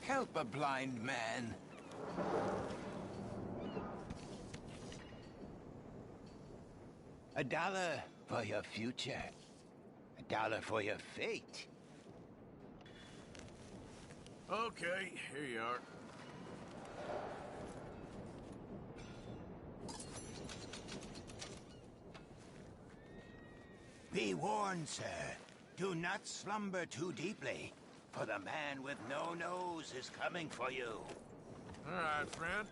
Help a blind man. $1 for your future. $1 for your fate. Okay, here you are. Be warned, sir. Do not slumber too deeply, for the man with no nose is coming for you. All right, friend.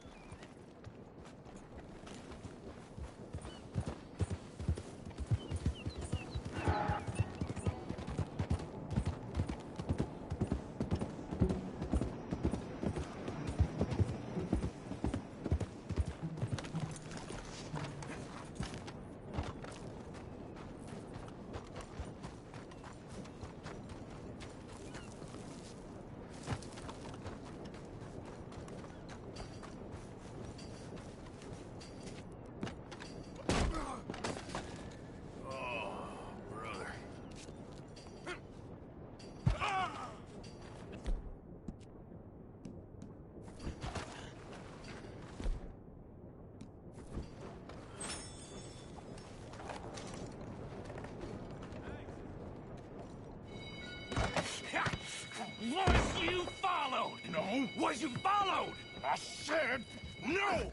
Was you followed? No. Was you followed? I said no!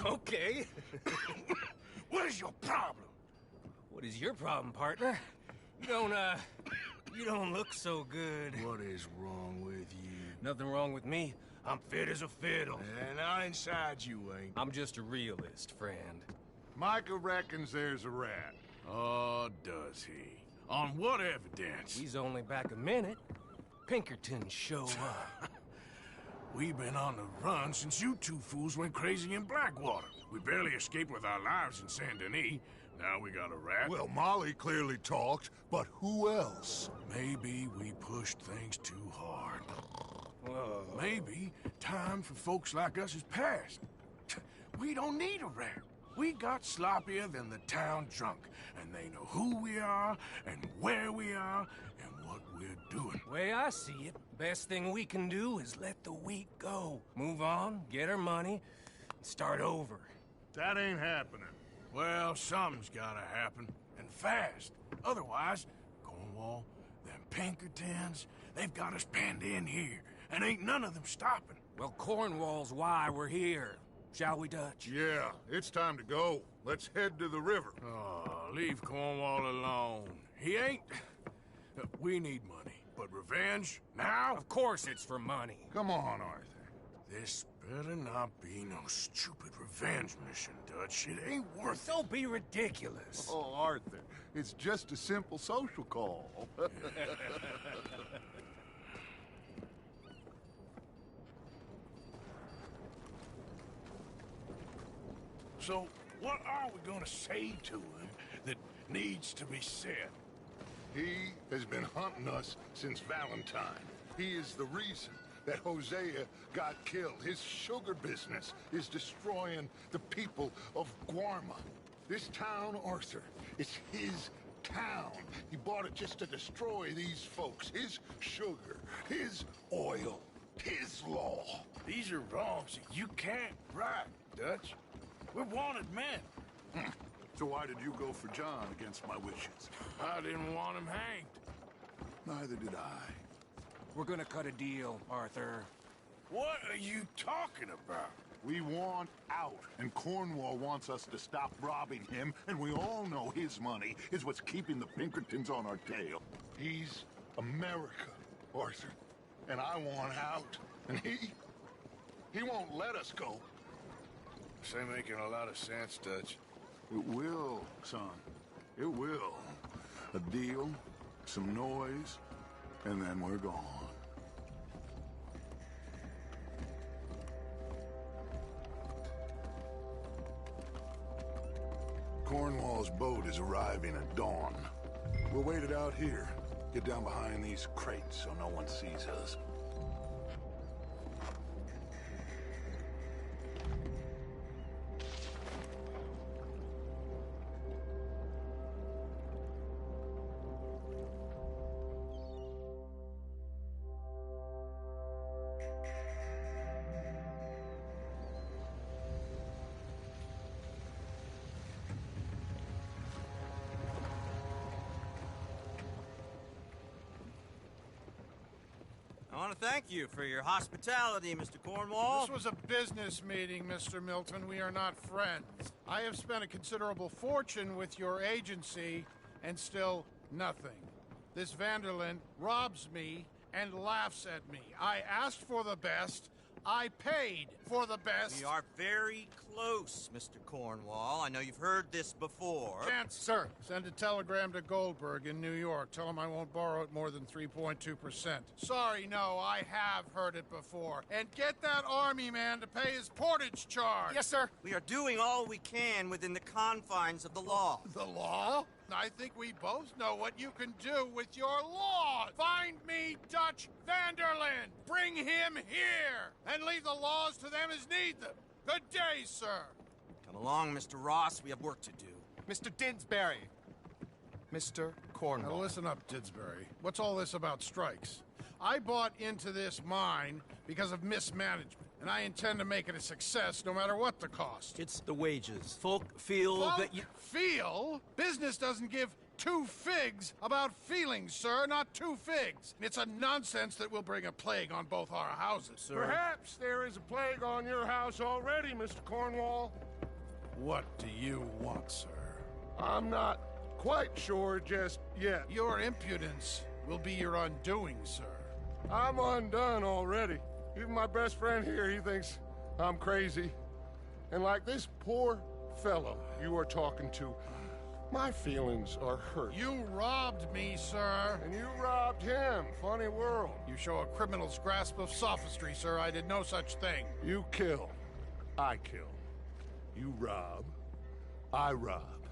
Okay. What is your problem? What is your problem, partner? You don't look so good. What is wrong with you? Nothing wrong with me. I'm fit as a fiddle. And not inside you ain't. I'm just a realist, friend. Micah reckons there's a rat. Oh, does he? On what evidence? We's only back a minute. Pinkerton show up. We've been on the run since you two fools went crazy in Blackwater. We barely escaped with our lives in Saint Denis. Now we got a rat. Well, Molly clearly talked, but who else? Maybe we pushed things too hard. Whoa. Maybe time for folks like us is past. We don't need a rat. We got sloppier than the town drunk, and they know who we are, and where we are, and what we're doing. Way I see it, best thing we can do is let the week go. Move on, get our money, and start over. That ain't happening. Well, something's gotta happen, and fast. Otherwise, Cornwall, them Pinkertons, they've got us penned in here, and ain't none of them stopping. Well, Cornwall's why we're here. Shall we, Dutch? Yeah, it's time to go. Let's head to the river. Oh, leave Cornwall alone. He ain't... We need money, but revenge, now? Of course it's for money. Come on, Arthur. This better not be no stupid revenge mission, Dutch. It ain't worth it. Don't be ridiculous. Oh, Arthur, it's just a simple social call. So, what are we gonna say to him that needs to be said? He has been hunting us since Valentine. He is the reason that Hosea got killed. His sugar business is destroying the people of Guarma. This town, Arthur, it's his town. He bought it just to destroy these folks. His sugar, his oil, his law. These are wrongs that you can't right, Dutch. We're wanted men. So why did you go for John against my wishes? I didn't want him hanged. Neither did I. We're gonna cut a deal, Arthur. What are you talking about? We want out, and Cornwall wants us to stop robbing him, and we all know his money is what's keeping the Pinkertons on our tail. He's America, Arthur, and I want out, and he won't let us go. This ain't making a lot of sense, Dutch. It will, son. It will. A deal, some noise, and then we're gone. Cornwall's boat is arriving at dawn. We'll wait it out here. Get down behind these crates so no one sees us. I want to thank you for your hospitality, Mr. Cornwall. This was a business meeting, Mr. Milton. We are not friends. I have spent a considerable fortune with your agency, and still nothing. This Vanderlyn robs me and laughs at me. I asked for the best. I paid for the best. We are very close, Mr. Cornwall. I know you've heard this before. Chance, sir. Send a telegram to Goldberg in New York. Tell him I won't borrow it more than 3.2%. Sorry, no, I have heard it before. And get that army man to pay his portage charge. Yes, sir. We are doing all we can within the confines of the law. The law? I think we both know what you can do with your law. Find me Dutch Vanderlyn. Bring him here. And leave the laws to them as need them. Good day, sir. Come along, Mr. Ross. We have work to do. Mr. Didsbury. Mr. Cornwall. Now listen up, Didsbury. What's all this about strikes? I bought into this mine because of mismanagement, and I intend to make it a success no matter what the cost. It's the wages. Folk feel that you... Feel? Business doesn't give two figs about feelings, sir, not two figs. It's a nonsense that will bring a plague on both our houses. Sir. Perhaps there is a plague on your house already, Mr. Cornwall. What do you want, sir? I'm not quite sure just yet. Your impudence will be your undoing, sir. I'm undone already. Even my best friend here, he thinks I'm crazy. And like this poor fellow you are talking to, my feelings are hurt. You robbed me, sir. And you robbed him. Funny world. You show a criminal's grasp of sophistry, sir. I did no such thing. You kill. I kill. You rob. I rob.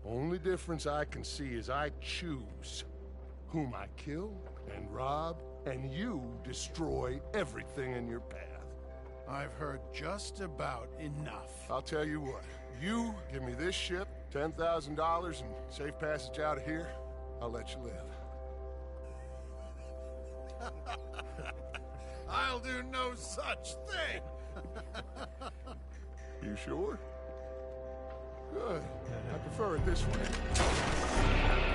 Only difference I can see is I choose whom I kill and rob, and you destroy everything in your path. I've heard just about enough. I'll tell you what. You give me this ship, $10,000, and safe passage out of here, I'll let you live. I'll do no such thing. You sure? Good. I prefer it this way.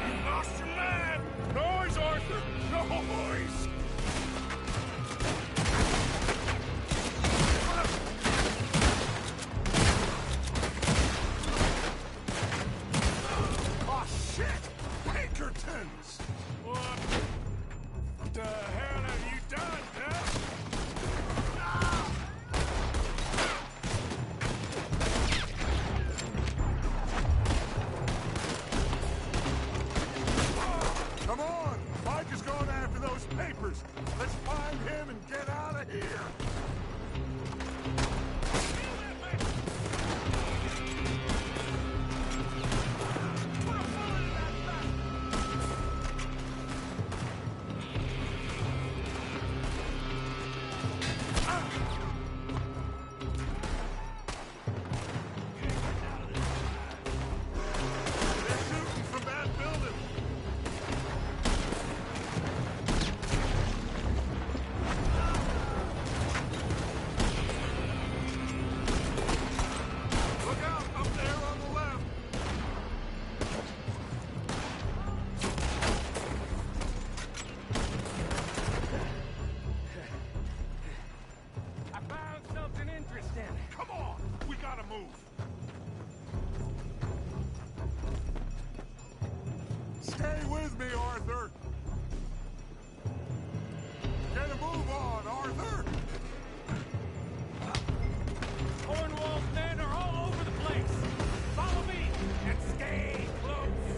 You lost your man! Noise, Arthur! Noise! Oh, shit! Pinkertons! What the hell have you done, huh? Come on! Mike is going after those papers. Let's find him and get out of here. They're shooting from that building. Look out, up there on the left. I found something interesting. Come on, we gotta move. Stay with me, Arthur. Get a move on, Arthur. Cornwall's men are all over the place. Follow me and stay close.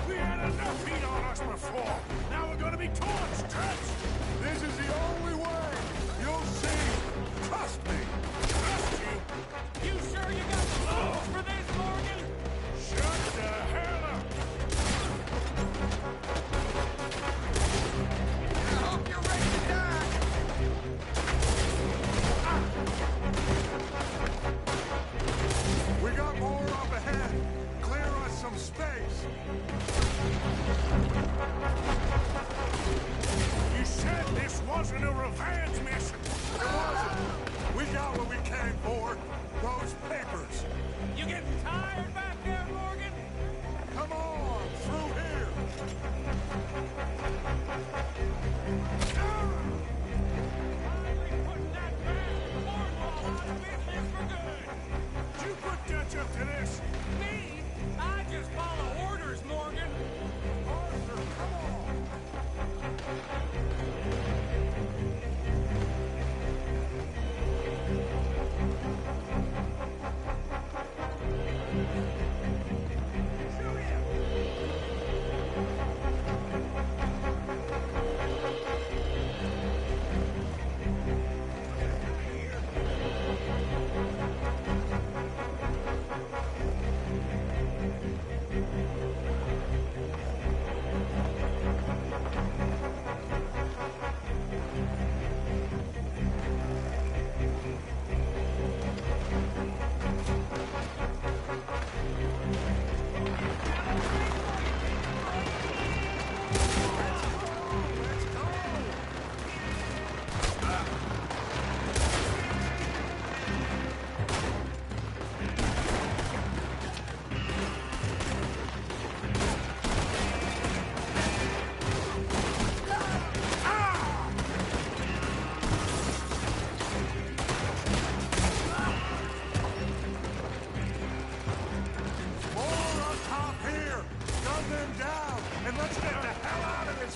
We had enough heat on us before. Now we're gonna be torched, Trent. This is the only way. You'll see. Trust me. Trust you. You sure you got the tools for this, Morgan? Shut the hell up. I hope you're ready to die. We got more up ahead. Clear us some space. You said this wasn't a revenge mission. It wasn't. We got what we came for. Those papers. You getting tired back there, Morgan?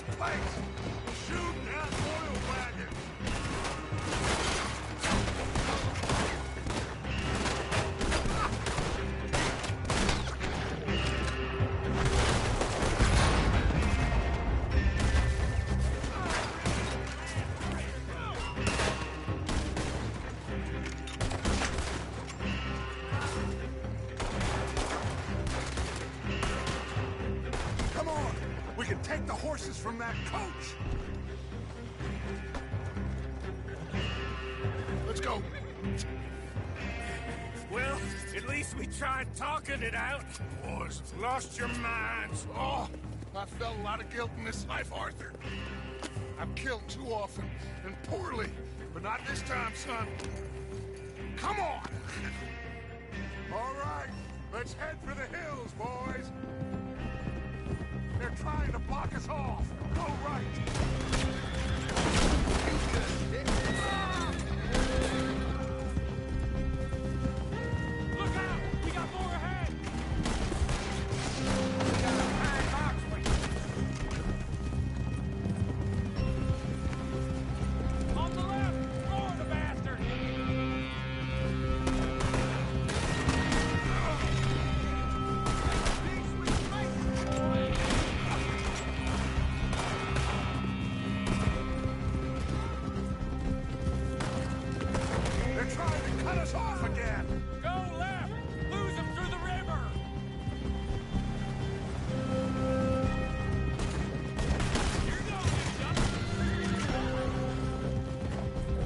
this place! Shoot that oil wagon! Come on! We can take the horses from that coach! Let's go. Well, at least we tried talking it out. Boys, lost your minds. Oh, I felt a lot of guilt in this life, Arthur. I've killed too often, and poorly, but not this time, son. Come on! All right, let's head for the hills, boys. They're trying to block us off. Go right. Look out! We got more ahead! On the left! More the bastard! They're trying to cut us off again. Go left! Lose them through the river! Here goes,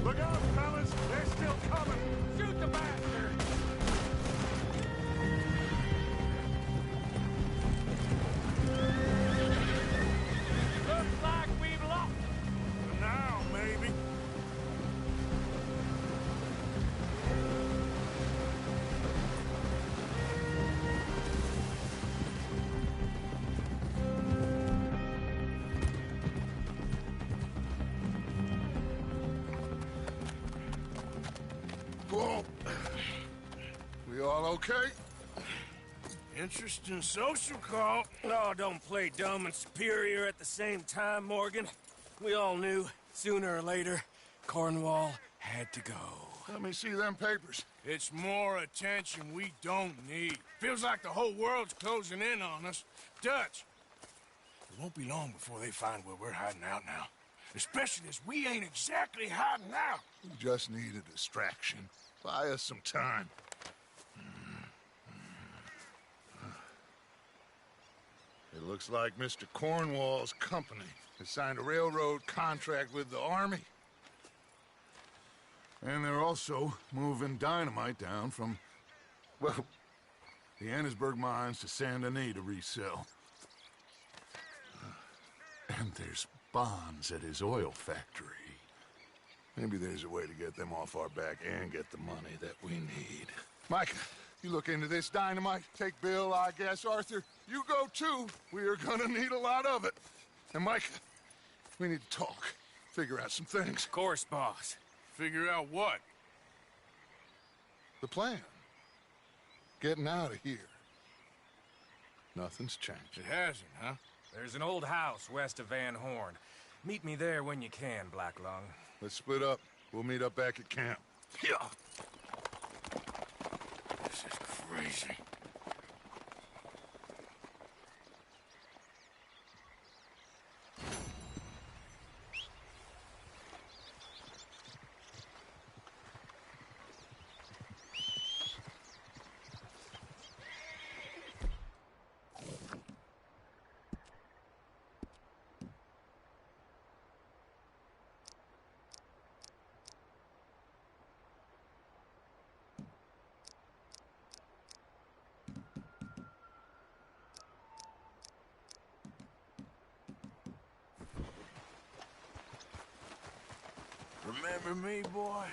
Look out, fellas. They're still coming. shoot the bastard! Looks like we've lost. For now, maybe. Whoa. We all okay? Interesting social call. Oh, don't play dumb and superior at the same time, Morgan. We all knew, sooner or later, Cornwall had to go. Let me see them papers. It's more attention we don't need. Feels like the whole world's closing in on us. Dutch, it won't be long before they find where we're hiding out now. Especially as we ain't exactly hiding out. We just need a distraction. Buy us some time. It looks like Mr. Cornwall's company has signed a railroad contract with the Army. And they're also moving dynamite down from, well, the Annesburg mines to Saint Denis to resell. And there's bonds at his oil factory. Maybe there's a way to get them off our back and get the money that we need. Micah, you look into this dynamite. Take Bill, I guess. Arthur, you go too. We are gonna need a lot of it. And Micah, we need to talk. Figure out some things. Of course, boss. Figure out what? The plan. Getting out of here. Nothing's changed. It hasn't, huh? There's an old house west of Van Horn. Meet me there when you can, Black Lung. Let's split up. We'll meet up back at camp. Yeah. This is crazy. Remember me, boy?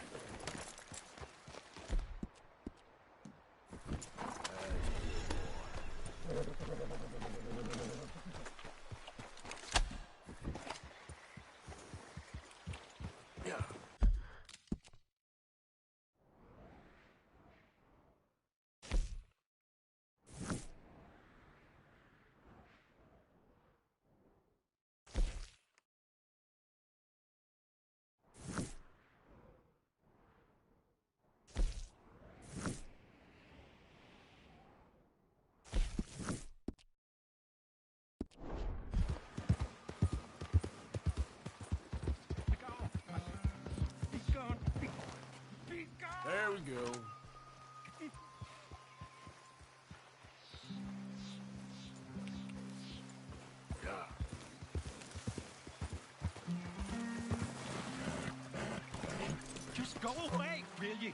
Go away, will you?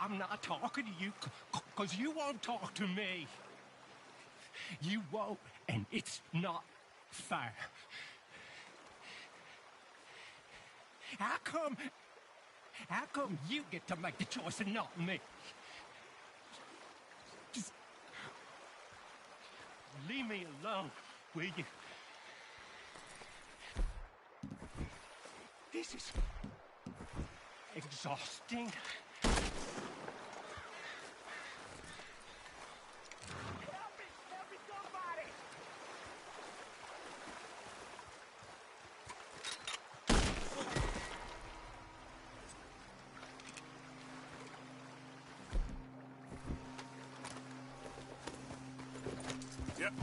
I'm not talking to you, because you won't talk to me. You won't, and it's not fair. How come you get to make the choice and not me? Just leave me alone, will you? This is exhausting. Yep.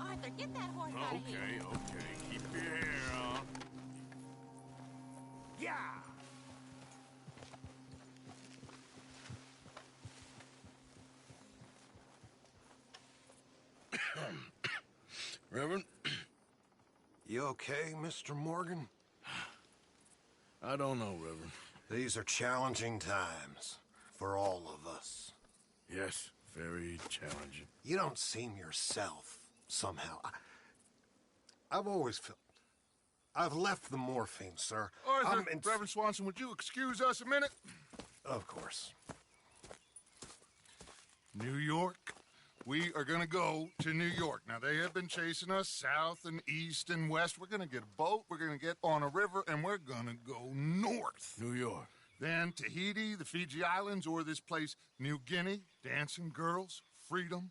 Arthur, get that horse out of here. Okay. Keep your hair on. Yeah! Reverend? You okay, Mr. Morgan? I don't know, Reverend. These are challenging times for all of us. Yes, very challenging. You don't seem yourself, somehow. I've always felt... I've left the morphine, sir. Arthur, Reverend Swanson, would you excuse us a minute? Of course. New York. We are going to go to New York. Now, they have been chasing us south and east and west. We're going to get a boat, we're going to get on a river, and we're going to go north. New York. Then Tahiti, the Fiji Islands, or this place, New Guinea, dancing girls, freedom.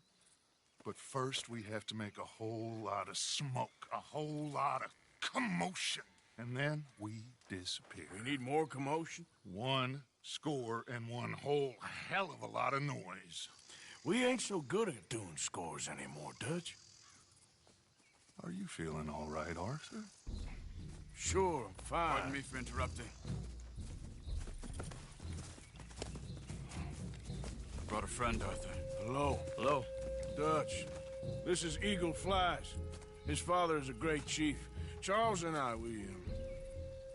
But first, we have to make a whole lot of smoke, a whole lot of commotion. And then we disappear. We need more commotion? 1 score and one whole hell of a lot of noise. We ain't so good at doing scores anymore, Dutch. Are you feeling all right, Arthur? Sure, I'm fine. Pardon me for interrupting. I brought a friend, Arthur. Hello. Hello. Dutch. This is Eagle Flies. His father is a great chief. Charles and I, we...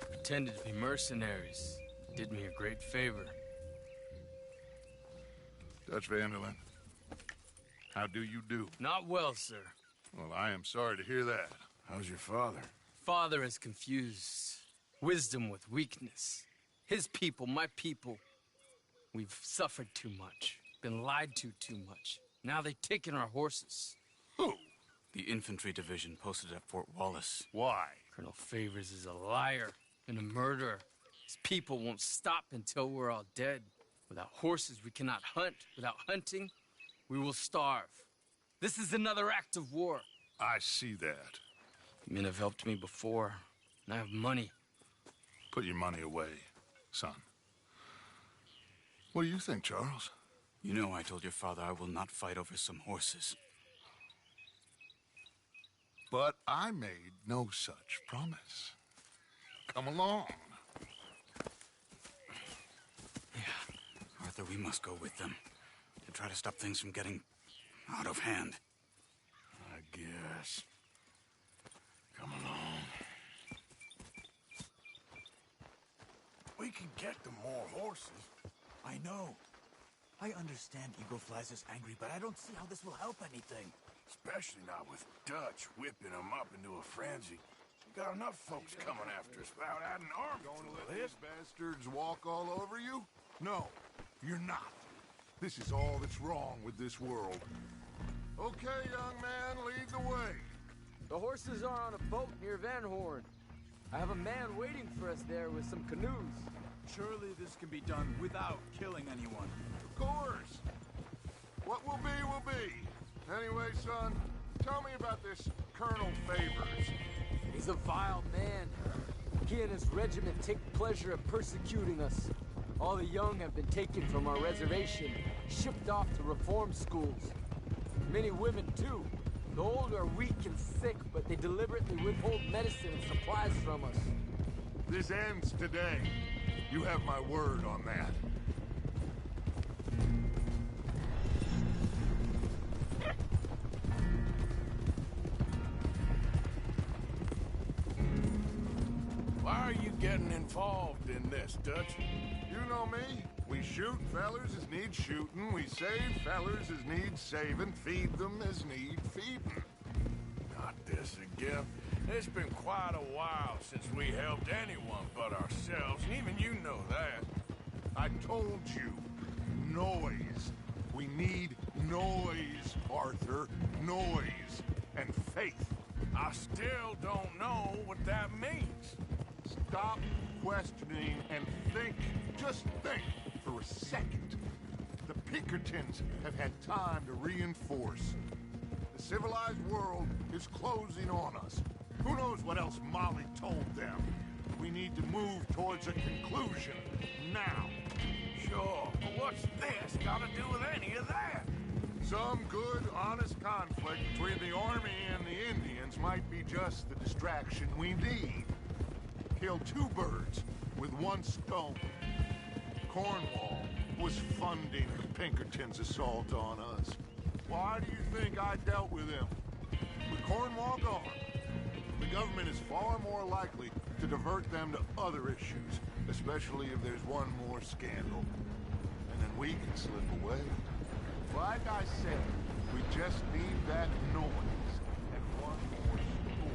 pretended to be mercenaries. Did me a great favor. Dutch Vanderlyn, how do you do? Not well, sir. Well, I am sorry to hear that. How's your father? Father has confused wisdom with weakness. His people, my people, we've suffered too much, been lied to too much. Now they've taken our horses. Who? The infantry division posted at Fort Wallace. Why? Colonel Favors is a liar and a murderer. His people won't stop until we're all dead. Without horses, we cannot hunt. Without hunting, we will starve. This is another act of war. I see that. Men have helped me before, and I have money. Put your money away, son. What do you think, Charles? You know I told your father I will not fight over some horses. But I made no such promise. Come along. Yeah, Arthur, we must go with them to try to stop things from getting out of hand. I guess. Come along. We can get them more horses. I know. I understand Eagle Flies is angry, but I don't see how this will help anything. Especially not with Dutch whipping them up into a frenzy. We got enough folks coming after us without adding arms Going to to let this. these bastards walk all over you? No, you're not. This is all that's wrong with this world. Okay, young man, lead the way. The horses are on a boat near Van Horn. I have a man waiting for us there with some canoes. Surely this can be done without killing anyone. Of course. What will be, will be. Anyway, son, tell me about this Colonel Favors. He's a vile man. He and his regiment take pleasure in persecuting us. All the young have been taken from our reservation, shipped off to reform schools. Many women, too. The old are weak and sick, but they deliberately withhold medicine and supplies from us. This ends today. You have my word on that. Why are you getting involved in this, Dutch? You know me. We shoot fellers as need shooting, we save fellers as need saving, feed them as need feeding. Not this again. It's been quite a while since we helped anyone but ourselves, and even you know that. I told you. Noise. We need noise, Arthur. Noise. And faith. I still don't know what that means. Stop questioning and think. Just think for a second. The Pinkertons have had time to reinforce. The civilized world is closing on us. Who knows what else Molly told them? We need to move towards a conclusion now. Sure, but what's this got to do with any of that? Some good, honest conflict between the army and the Indians might be just the distraction we need. Kill two birds with one stone. Cornwall was funding the Pinkertons' assault on us. Why do you think I dealt with him? With Cornwall gone, the government is far more likely to divert them to other issues, especially if there's one more scandal. And then we can slip away. Like I said, we just need that noise and one more spool.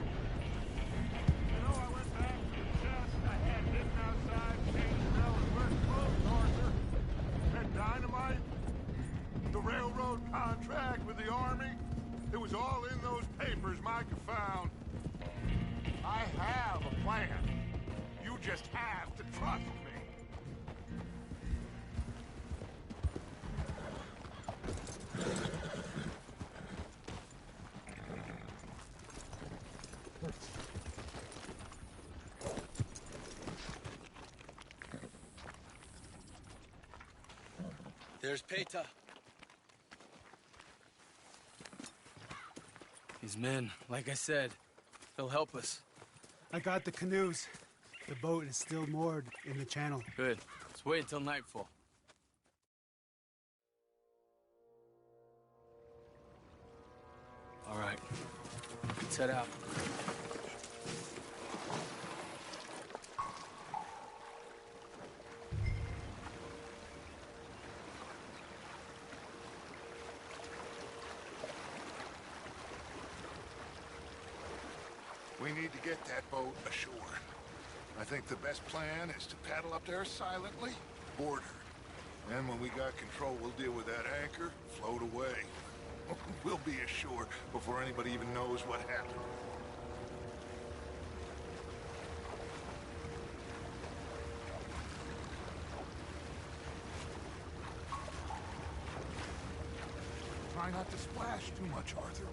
You know, I went back to the chest. I had hidden outside King's Mill and West Close, Arthur. That dynamite, the railroad contract with the Army, it was all in those papers Micah found. I have a plan. You just have to trust me. There's Peta. These men, like I said, they'll help us. I got the canoes. The boat is still moored in the channel. Good. Let's wait until nightfall. All right. Let's head out. We need to get that boat ashore. I think the best plan is to paddle up there silently, board her. Then when we got control, we'll deal with that anchor, float away. We'll be ashore before anybody even knows what happened. Try not to splash too much, Arthur.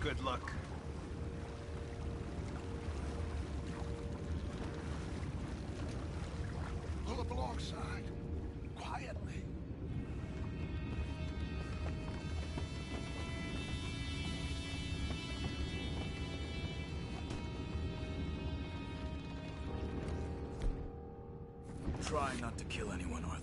Good luck. Pull up alongside. Quietly. Try not to kill anyone, Arthur.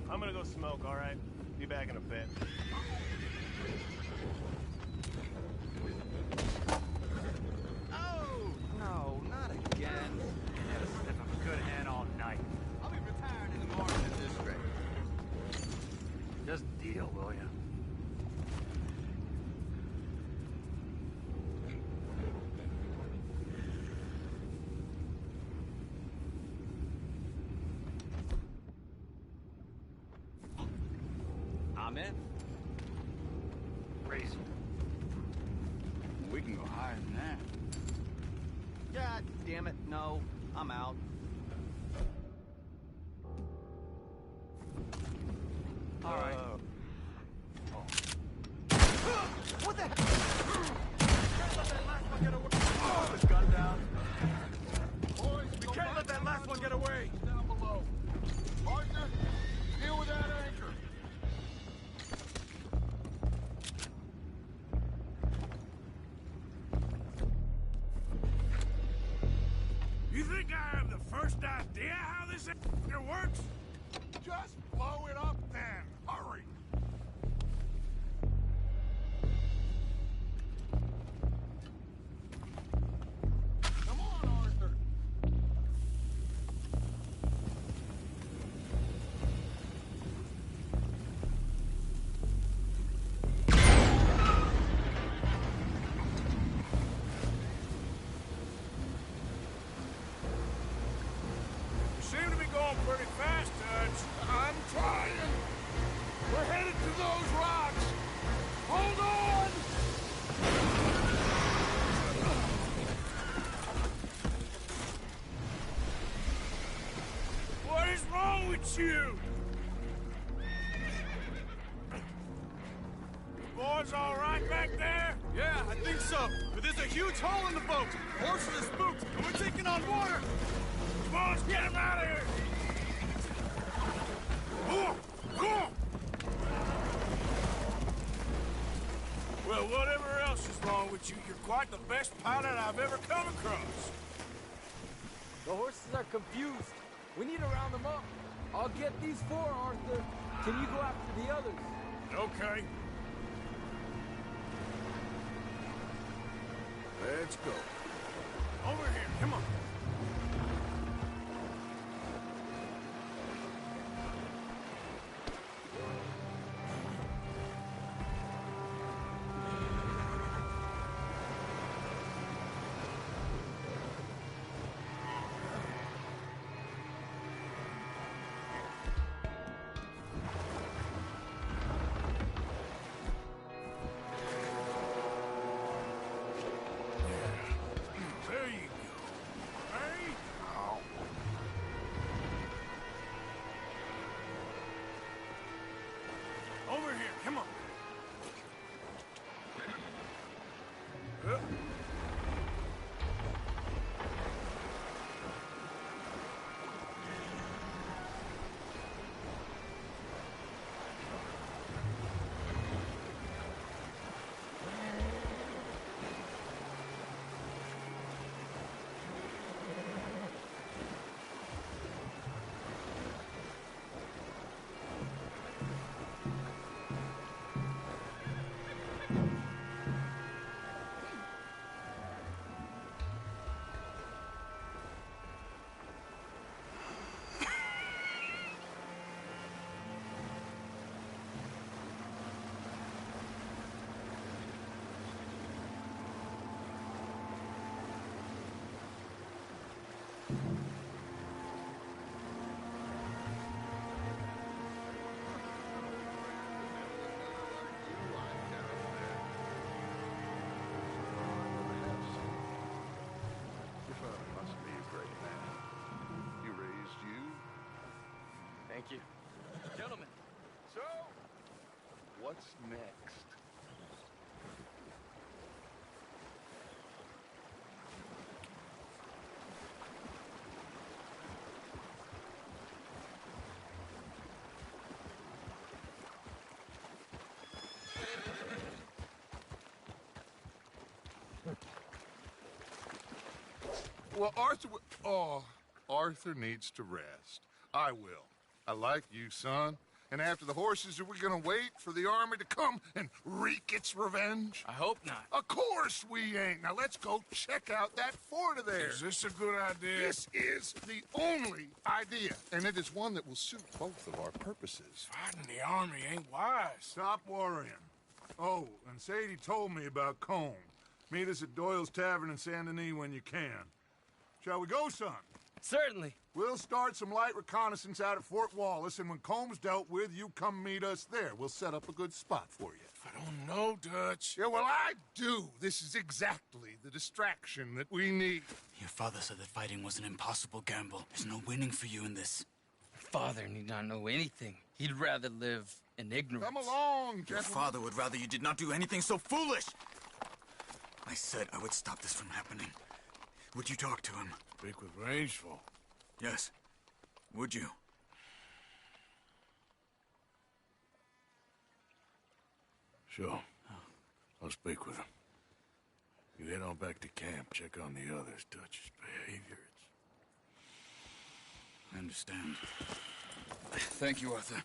I'm gonna go smoke, all right? Be back in a bit. Oh, no, not again. I had a sniff of a good hand all night. I'll be retired in the morning at this rate. Just deal, will ya? I'm in. Crazy. We can go higher than that. God damn it, no. I'm out. All right. What the heck? Let that last one get away. Oh, the gun down. Boys, we can't let that last one get away. Down below. Partner, deal with that anchor. You think I have the first idea how this anchor works? Just blow it up then. Hurry. Come on, Arthur. You seem to be going pretty fast, Dutch. I'm trying. We're headed to those rocks. Hold on! What is wrong with you? Boys all right back there? Yeah, I think so. But there's a huge hole in the boat. Horses are spooked, and we're taking on water. Come on, let's get him out of here! Well, whatever else is wrong with you, you're quite the best pilot I've ever come across. The horses are confused. We need to round them up. I'll get these four, Arthur. Can you go after the others? Okay. Let's go. Over here, come on. There you go. Hey? Oh. Over here, come on. Thank you. Gentlemen. So, what's next? Well, Arthur needs to rest. I will. I like you, son. And after the horses, are we gonna wait for the army to come and wreak its revenge? I hope not. Of course we ain't. Now let's go check out that fort of theirs. Is this a good idea? This is the only idea, and it is one that will suit both of our purposes. Fighting the army ain't wise. Stop worrying. Oh, and Sadie told me about Combe. Meet us at Doyle's Tavern in Saint Denis when you can. Shall we go, son? Certainly. We'll start some light reconnaissance out at Fort Wallace, and when Combs dealt with, you come meet us there. We'll set up a good spot for you. I don't know, Dutch. Yeah, well, I do. This is exactly the distraction that we need. Your father said that fighting was an impossible gamble. There's no winning for you in this. Father need not know anything. He'd rather live in ignorance. Come along, Your gentlemen. father would rather you did not do anything so foolish. I said I would stop this from happening. Would you talk to him? Speak with Rangeful. Yes. Would you? Sure. I'll speak with him. You head on back to camp, check on the others, Dutch's behavior. I understand. Thank you, Arthur.